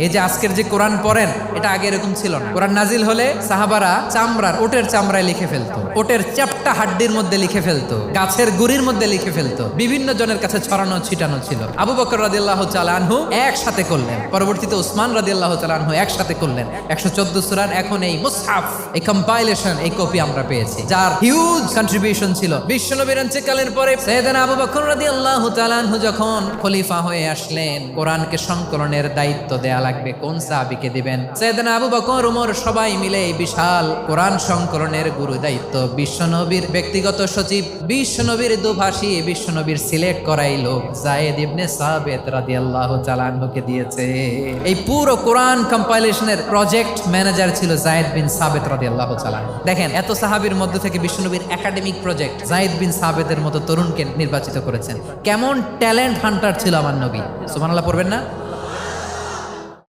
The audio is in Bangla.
এই যে আজকের যে কোরআন পড়েন এটা আগে এরকম ছিল না। কোরআন নাজিল হলে সাহাবারা ওটের চামড়ায় লিখে ফেলতো, ওটের চ্যাপ্টা হাড্ডির মধ্যে লিখে ফেলতো, গাছের গুড়ির মধ্যে লিখে ফেলতো, বিভিন্ন জনের কাছে ছড়ানো ছিটানো ছিল। আবু বকর রাদিয়াল্লাহু তাআলা আনহু একসাথে করলেন, পরবর্তীতে উসমান রাদিয়াল্লাহু তাআলা আনহু একসাথে করলেন 114 সূরার। এখন এই মুসহাফ, এই কম্পাইলেশন, এই কপি আমরা পেয়েছি, যার হিউজ কন্ট্রিবিউশন ছিল। বিশ্বনবীর ইন্তেকালের পরে সাইয়েদনা আবু বকর রাদিয়াল্লাহু তাআলা আনহু যখন খলিফা হয়ে আসলেন, কোরআনকে সংকলনের দায়িত্ব দেয়া লাগবে, কোন সাহাবীকে দিবেন? সাইয়েদনা আবু বকর, ওমর সবাই মিলে এই বিশাল কোরআন সংকলনের গুরু দায়িত্ব বিশ্বনবীর ব্যক্তিগত সচিব, বিশ্বনবীর দুভাষী, বিশ্বনবীর সিলেক্ট করাই লোক যায়েদ ইবনে সাবিত রাদিয়াল্লাহু তাআলা আনহুকে দিয়েছে। এই পুরো কোরআন কম্পাইলেশনের প্রজেক্ট ম্যানেজার ছিল যায়েদ বিন সাবিত রাদিয়াল্লাহু তাআলা। দেখেন, এত সাহাবীর মধ্যে থেকে বিশ্বনবীর একাডেমিক প্রজেক্ট যায়েদ বিন সাবিতের মতো তরুণকে নির্বাচিত করেছেন। কেমন ট্যালেন্ট হান্টার ছিল আমার নবী, সুবহানাল্লাহ পড়বেন না?